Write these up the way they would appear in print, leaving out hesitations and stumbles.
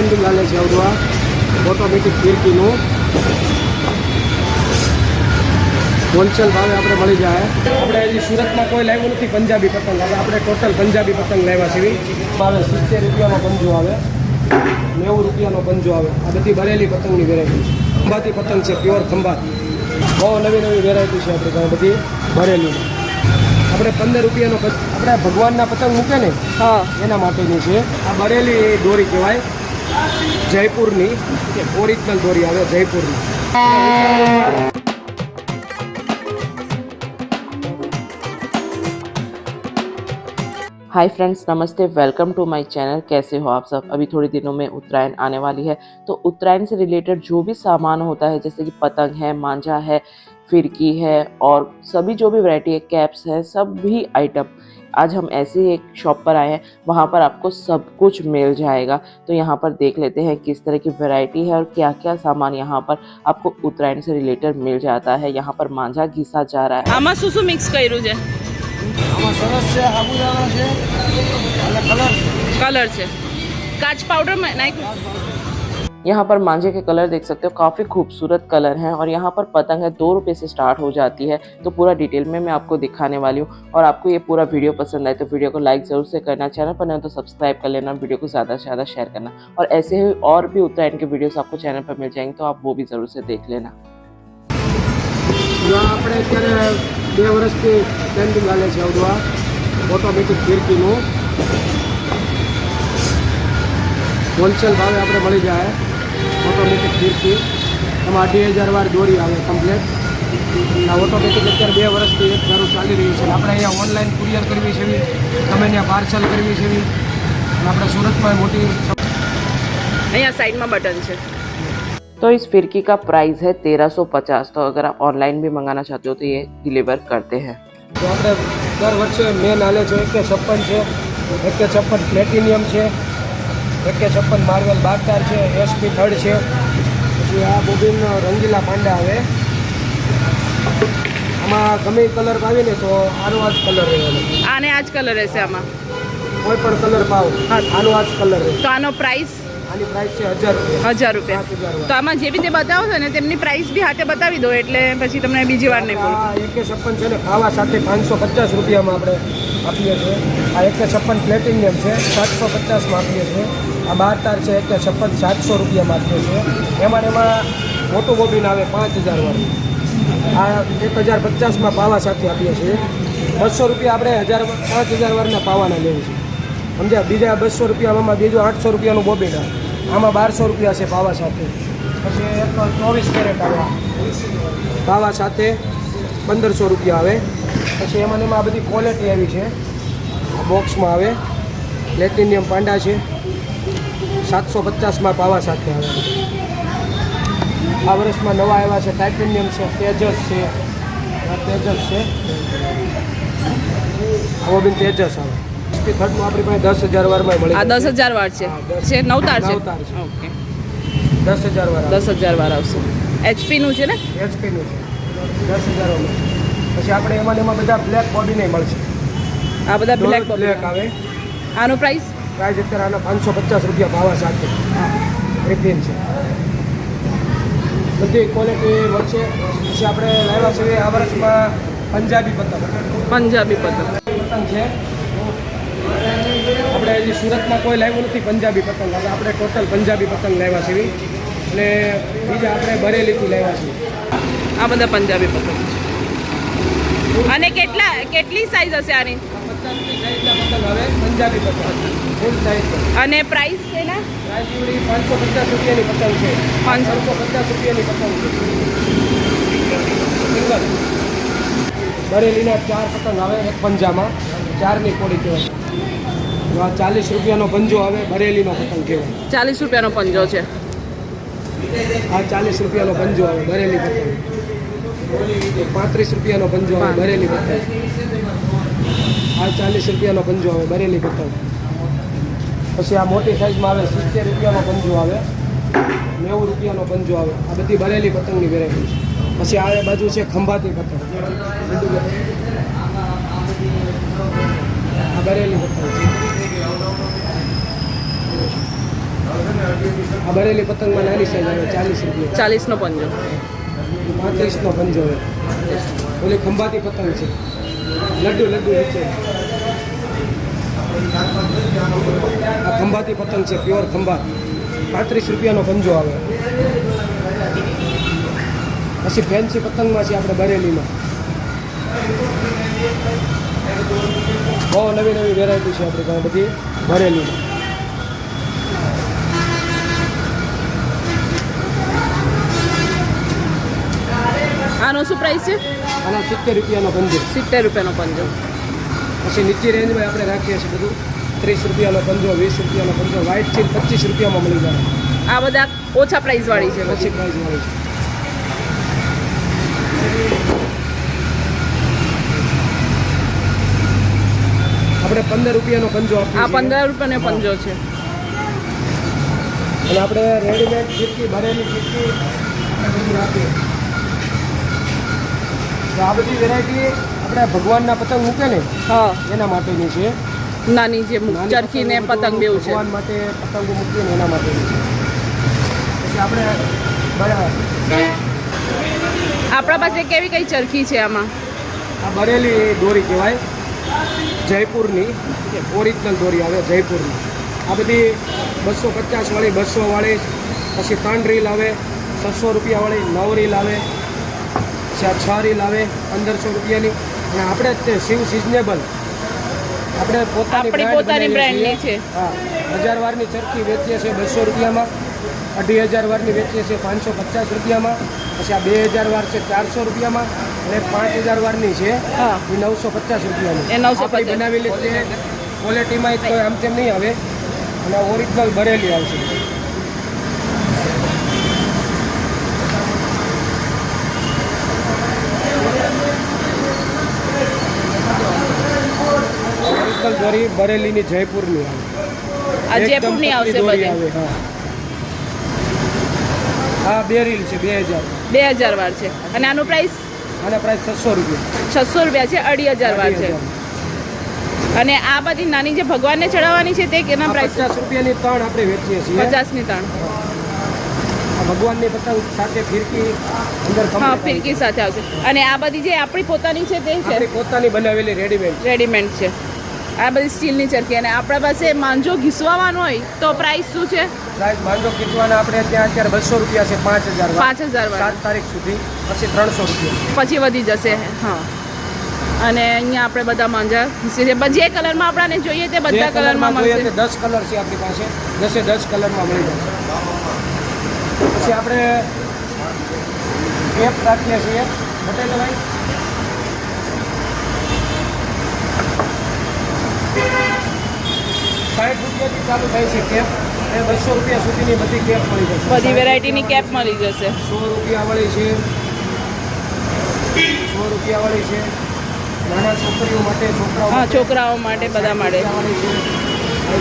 Trending ચાલે છે અવડવા automatic ફિરકીનું wholesale ભાવે આપણે મળી જાય. આપણે હજી સુરતમાં કોઈ લાવ્યું નથી પંજાબી પતંગ. હવે આપણે ટોટલ પંજાબી પતંગ લાવ્યા છે. આવે 70 રૂપિયાનો પંજો આવે, 90 રૂપિયાનો પંજો આવે. આ બધી બરેલી પતંગની વેરાયટી છે. ખંભાતી પતંગ છે, પ્યોર ખંભાતી. બહુ નવી નવી વેરાયટી છે આપણી પાસે બધી બરેલી. આપણે 15 રૂપિયાનો આપણે ભગવાનના પતંગ મૂકે ને એના માટેની છે. આ બરેલી દોરી કહેવાય, જયપુરની ઓરિજિનલ દોરી આવે જયપુરની. हाय फ्रेंड्स, नमस्ते, वेलकम टू माय चैनल. कैसे हो आप सब? अभी थोड़ी दिनों में उत्तरायण आने वाली है, तो उत्तरायण से रिलेटेड जो भी सामान होता है जैसे कि पतंग है, मांझा है, फिरकी है और सभी जो भी वैरायटी है, कैप्स है, सब भी आइटम आज हम ऐसे ही एक शॉप पर आए हैं. वहाँ पर आपको सब कुछ मिल जाएगा. तो यहाँ पर देख लेते हैं किस तरह की वैरायटी है और क्या क्या सामान यहाँ पर आपको उत्तरायण से रिलेटेड मिल जाता है. यहाँ पर मांझा घिसा जा रहा है. આમાં શું મિક્સ કર્યું છે? આમાં સરસ છે, સાબુદાણા છે અને કલર છે. કાચ पाउडर में नाખ્યું. यहाँ पर मांझे के कलर देख सकते हो, काफ़ी खूबसूरत कलर हैं. और यहाँ पर पतंग है 2 रुपये से स्टार्ट हो जाती है. तो पूरा डिटेल में मैं आपको दिखाने वाली हूँ. और आपको ये पूरा वीडियो पसंद आए तो वीडियो को लाइक ज़रूर से करना, चैनल पर नहीं तो सब्सक्राइब कर लेना, वीडियो को ज़्यादा से ज़्यादा शेयर करना. और ऐसे ही और भी उत्तरायण के वीडियोस आपको चैनल पर मिल जाएंगे, तो आप वो भी ज़रूर से देख लेना. આપણે અત્યારે 2 વર્ષથી ટ્રેન્ડિંગ ચાલે છે અવડવા ઓટોમેટિક ફિરકીનું હોલસેલ ભાવે આપણે મળી જાય. ઓટોમેટિક ફિરકી એમાં 2,000 વાર દોરી આવે કમ્પ્લેટ. આ ઓટોમેટિક અત્યારે 2 વર્ષથી એક ધારું ચાલી રહ્યું છે. આપણે અહીંયા ઓનલાઈન કુરિયર કરવી છે, તમે ત્યાં પાર્સલ કરવી છે. આપણે સુરતમાં મોટી અહીંયા સાઈડમાં બટન છે. तो इस फिरकी का प्राइस है 1350. तो अगर आप ऑनलाइन भी मंगाना चाहते हो तो ये डिलीवर करते हैं. તો આપણે દર વર્ષે મેન હાલે છે 156 છે, 156 પ્લેટિનિયમ છે, 156 માર્વેલ 12 તાર છે, SP થર્ડ છે. પછી આ બોબિન રંગીલા પાંડા આવે. આમાં ગમે કલર આવે ને તો આનો આ જ કલર રહેવાનો. આને આ જ કલર રહેશે આમાં? કોઈ પણ કલર પાવ આનો આ જ કલર રહે. તો આનો પ્રાઇસ? આની પ્રાઇસ છે 1000 રૂપિયા. 1000 રૂપિયા. તો આમાં જે બી તે બતાવો છો ને તેમની પ્રાઇસ બી હાથે બતાવી દો, એટલે પછી તમને બીજી વાર નહીં બોલું. આ 156 છે ને ખાવા સાથે 550 રૂપિયામાં આપણે આપીએ છીએ. આ 156 પ્લેટિનિયમ છે 750માં આપીએ છીએ. આ 12 તાર છે 156 700 રૂપિયામાં આપીએ છીએ. એમાં મોટું બોબીન આવે 5000 વાળું. આ 1050માં પાવા સાથે આપીએ છીએ. 200 રૂપિયા આપણે 5000 વારના પાવાના લેવું છે, સમજ્યા? બીજા 200 રૂપિયામાં બીજું 800 રૂપિયાનું બોબીન આવે. આમાં 1200 રૂપિયા છે પાવા સાથે. પછી એક 24 કેરેટ આવે પાવા સાથે 1500 રૂપિયા આવે. પછી એમાં બધી ક્વોલિટી આવી છે. બોક્સમાં આવે પ્લેટિનિયમ પાંડા છે 750માં પાવા સાથે આવે. આ વર્ષમાં નવા આવ્યા છે ટાઇટેનિયમ છે, તેજસ છે. આ તેજસ છે, આ બોબીન તેજસ આવે. થર્ડનું આપણી પાસે 10,000 વારમાં મળે. આ 10,000 વાર છે. 9 તાર છે. ઓકે, 10,000 વાર 10,000 વાર આવશે. HP નું છે ને? HP નું છે 10,000 વાળું. પછી આપણે એમાં બધા બ્લેક બોડી નહીં મળશે. આ બધા બ્લેક આવે. આનો પ્રાઇસ અત્યારે આના 550 રૂપિયા ભાવા સાથે રિપિન છે. બધી ક્વોલિટી મળશે. પછી આપણે લાવ્યા છીએ આ વર્ષમાં પંજાબી પતંગ. પતંગ છે. આપણે હજી સુરતમાં કોઈ લાવ્યું નથી પંજાબી પતંગ. હવે આપણે ટોટલ પંજાબી પતંગ લાવ્યા છીએ. અને બીજા આપણે બરેલીથી લાવ્યા છીએ. આ બધા પંજાબી પતંગ. અને કેટલી સાઈઝ હશે આની? 50ની સાઈઝના પતંગ હવે પંજાબી પતંગ ફૂલ સાઈઝ. અને પ્રાઇસ છે ને? પ્રાઇસ 550 રૂપિયાની પતંગ છે. 550 રૂપિયાની પતંગ છે સિંગલ. બરેલીના 4 પતંગ આવે એક પંજામાં, 4ની કોડી કહેવાય. 40 રૂપિયાનો પંજો આવે, બરેલીનો પતંગ કહેવાય. 40 રૂપિયાનો પંજો છે. આ 40 રૂપિયાનો પંજો આવે બરેલી પતંગ. 35 રૂપિયાનો પંજો આવે બરેલી પતંગ. આ 40 રૂપિયાનો પંજો આવે બરેલી પતંગ. પછી આ મોટી સાઈઝમાં આવે 70 રૂપિયાનો પંજો આવે, 90 રૂપિયાનો પંજો આવે. આ બધી બરેલી પતંગની વેરાયટી છે. પછી આ બાજુ છે ખંભાતી પતંગ. આ બરેલી પતંગ છે. આ બરેલી પતંગમાં નાની સાઈઝ આવે 40 રૂપિયા. 40નો પંજો. 35નો પંજો હોય. ઓલી ખંભાતી પતંગ છે, લડ્ડુ નીચે. આ ખંભાતી પતંગ છે, પ્યોર ખંભાત. 35 રૂપિયાનો પંજો આવે. પછી ફેન્સી પતંગમાં છે આપણે બરેલીમાં. બહુ નવી વેરાયટી છે આપણે ઘણી બધી બરેલીમાં. આનો શું પ્રાઇસ છે? આના 70 રૂપિયાનો પંજો. 70 રૂપિયાનો પંજો. પછી નીચી રેન્જમાં આપણે રાખીએ છીએ બધું 30 રૂપિયાનો પંજો, 20 રૂપિયાનો પંજો. વ્હાઇટ ચીલ 25 રૂપિયામાં મળી જાય. આ બધા ઓછા પ્રાઇસવાળી છે. ઓછી પ્રાઇસવાળી છે. આપણે 15 રૂપિયાનો પંજો આપીએ આ છીએ. 15 રૂપિયાનો પંજો છે. અને આપણે રેડીમેડ ફીરકી, ભરેલી ફીરકી આપણે બધું રાખીએ. તો આ બધી વેરાયટી આપણે ભગવાનના પતંગ મૂકે ને હા, એના માટેની છે. નાની જે નાની ચરખી ને પતંગો પતંગ બેવું છે. ભગવાન માટે પતંગો મૂકીએ ને એના માટેની છે. પછી આપણે આપણા પાસે કેવી કઈ ચરખી છે આમાં? આ બરેલી દોરી કહેવાય, જયપુરની ઓરિજિનલ દોરી આવે જયપુરની. આ બધી 250 વાળી, 200 વાળી, પછી 3 રીલ આવે, 600 રૂપિયાવાળી, 9 રીલ આવે, પછી આ 6 રીલ આવે 1500 રૂપિયાની. અને આપણે તે શિવ સિઝનેબલ આપણે પોતાની બ્રાન્ડની છે. હા, 1000 વારની ચરખી વેચીએ છીએ 200 રૂપિયામાં, 2500 વારની વેચીએ છીએ 550 રૂપિયામાં, પછી આ 2000 વાર છે 400 રૂપિયામાં, અને 5000 વારની છે હા, એ 950 રૂપિયાની. એ 950. આપણી બનાવેલી છે ક્વોલિટીમાં તો આમ તેમ નહીં આવે, અને ઓરિજિનલ ભરેલી આવશે. ઓરિજિનલ દોરી બરેલીની જયપુરની આવે. આ જયપુરની આવશે દોરી બધી. આવે. હા, હા, 2 રીલ છે 2000. 2000 વાર છે. અને આનો પ્રાઇસ? આના પ્રાઇસ 600 રૂપિયા. 600 રૂપિયા છે. 2500 વાર છે. અને આ બધી નાની જે ભગવાનને ચડાવવાની છે તે કેના પ્રાઇસ? 50 રૂપિયાની 3 આપણે વેચીએ છીએ. 50ની 3. આ ભગવાનની પતંગ સાથે ફિરકી અંદર હા, complete ફિરકી સાથે આવશે. અને આ બધી જે આપણી પોતાની છે તે છે આપણી પોતાની બનાવેલી રેડીમેડ. રેડીમેડ છે. આ બધી સ્ટીલની ચરખી. અને આપણા પાસે માંજો ઘીસવાનો હોય તો પ્રાઇસ શું છે? પ્રાઇસ માંડો ખીચવાના આપણે ત્યાં અત્યારે 200 રૂપિયા છે 5000 વાર. 5000 વાર. 7 તારીખ સુધી, પછી 300 રૂપિયા. પછી વધી જશે. હા. અને અહીંયા આપણે બધા માંજા ઘીસીએ છીએ. જે કલરમાં આપણાને જોઈએ તે બધા જે કલરમાં જોઈએ મળશે. તે 10 કલર છે આપણી પાસે. 10 કલરમાં મળી જશે. પછી આપણે કેપ રાખીએ છીએ. બતાવી દો ભાઈ. ₹60 ચાલુ થાય છે કેપ. એ 200 રૂપિયા સુધીની બધી કેપ મળી જશે. બધી વેરાયટીની કેપ મળી જશે. 100 રૂપિયાવાળી છે, 100 રૂપિયાવાળી છે. નાના છોકરીઓ માટે, છોકરાઓ હા, માટે છોકરાઓ માટે, બધા માટે. રૂપિયાવાળી છે.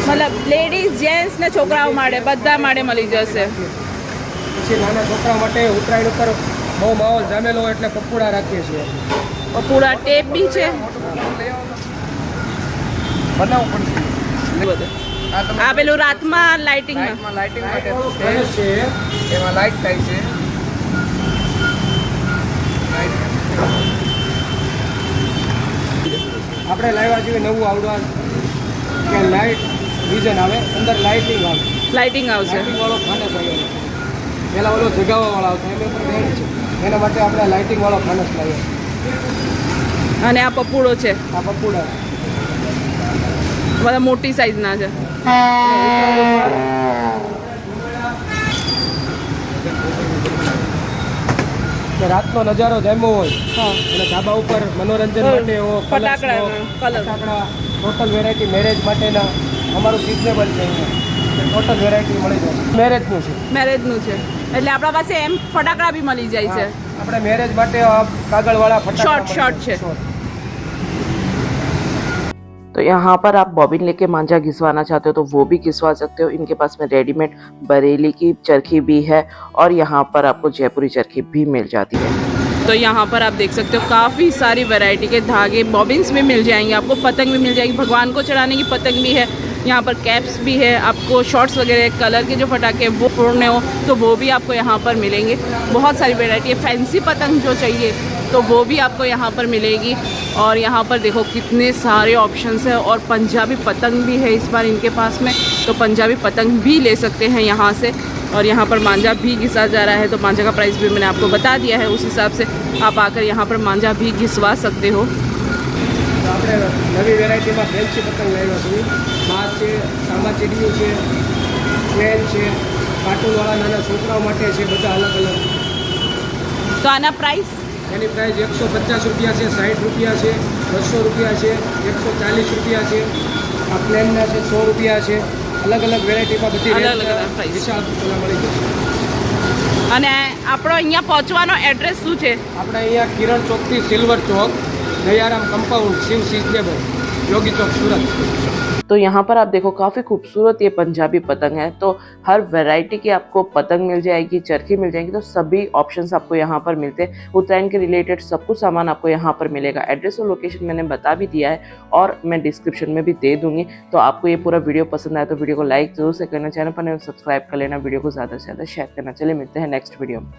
મતલબ લેડીઝ, જેન્ટ્સ ને છોકરાઓ માટે બધા માટે મળી જશે. પછી નાના છોકરા માટે ઉત્તરાયણ ઉપર બહુ માહોલ જામેલો હોય એટલે પપોડા રાખીએ છીએ. પૂરા ટેપ બી છે. બનાવવું પડશે. બધું. આ પેલું રાતમાં લાઇટિંગમાં. લાઇટિંગ માટે છે, એમાં લાઇટ થાય છે. આપણે લાવ્યા છીએ નવું આવડવા કે લાઇટ વિઝન આવે, અંદર લાઇટિંગ આવે. લાઇટિંગ આવશે. લાઇટિંગ વાળો ફાનસ આવે. પહેલાં ઓલો જગાવવા વાળા આવતા એની ઉપર બેન્ડ છે, એના માટે આપણે લાઇટિંગ વાળો ફાનસ લાવ્યા. અને આ પપુડો છે. આ પપોડા બધા મોટી સાઈઝના છે. કે રાતનો નજારો જામ્યો હોય હા. અને ધાબા ઉપર મનોરંજન માટે એવો ફટાકડા, કલર. ફટાકડા, ટોટલ વેરાયટી મેરેજ માટેના અમારું સિઝનેબલ છે. ટોટલ વેરાયટી મળી જશે. મેરેજનું છે. મેરેજનું છે એટલે આપણા પાસે એમ ફટાકડા બી મળી જાય છે. આપણે મેરેજ માટે કાગળવાળા ફટાકડા શોર્ટ છે. तो यहाँ पर आप बॉबिन लेके मांझा घिसवाना चाहते हो तो वो भी घिसवा सकते हो। इनके पास में रेडीमेड बरेली की चरखी भी है और यहाँ पर आपको जयपुरी चरखी भी मिल जाती है। तो यहाँ पर आप देख सकते हो काफ़ी सारी वैरायटी के धागे, बॉबिन्स भी मिल जाएंगे आपको, पतंग भी मिल जाएगी, भगवान को चढ़ाने की पतंग भी है। यहाँ पर कैप्स भी है, आपको शॉर्ट्स वगैरह कलर के जो पटाखे वो फोड़ने हो तो वो भी आपको यहाँ पर मिलेंगे। बहुत सारी वैरायटी है। फैंसी पतंग जो चाहिए तो वो भी आपको यहाँ पर मिलेगी। और यहाँ पर देखो कितने सारे ऑप्शंस हैं और पंजाबी पतंग भी है इस बार इनके पास में, तो पंजाबी पतंग भी ले सकते हैं यहाँ से। और यहाँ पर मांझा भी घिसा जा रहा है, तो मांझा का प्राइस भी मैंने आपको बता दिया है, उस हिसाब से आप आकर यहाँ पर मांझा भी घिसवा सकते हो। તો આપણે નવી વેરાયટીમાં ફેન્સી પતંગ લાવ્યા છીએ। બાજ છે, સામા ચીડિયું છે, પ્લેન છે, કાર્ટૂનવાળા નાના છોકરાઓ માટે છે, બધા અલગ અલગ। तो आना प्राइस એની પ્રાઇસ 150 રૂપિયા છે, 60 રૂપિયા છે, 200 રૂપિયા છે, 140 રૂપિયા છે। આ પ્લેનના છે 100 રૂપિયા છે। અલગ અલગ વેરાયટીમાં બધી અલગ અલગ price. વિશાળ પેલા મળી જશે। અને આપણો અહીંયા પહોંચવાનો એડ્રેસ શું છે? આપણે અહીંયા કિરણ ચોકથી સિલ્વર ચોક, દયારામ कंपाउंड, शिव सीजनेबल, योगी चौक, सूरत। तो यहाँ पर आप देखो काफ़ी खूबसूरत ये पंजाबी पतंग है। तो हर वैरायटी की आपको पतंग मिल जाएगी, चरखी मिल जाएगी, तो सभी ऑप्शंस आपको यहाँ पर मिलते हैं। उत्तरायण के रिलेटेड सब कुछ सामान आपको यहाँ पर मिलेगा। एड्रेस और लोकेशन मैंने बता भी दिया है और मैं डिस्क्रिप्शन में भी दे दूँगी। तो आपको ये पूरा वीडियो पसंद आया तो वीडियो को लाइक जरूर से करना, चैनल पर सब्सक्राइब कर लेना, वीडियो को ज़्यादा से ज़्यादा शेयर करना। चलिए मिलते हैं नेक्स्ट वीडियो में।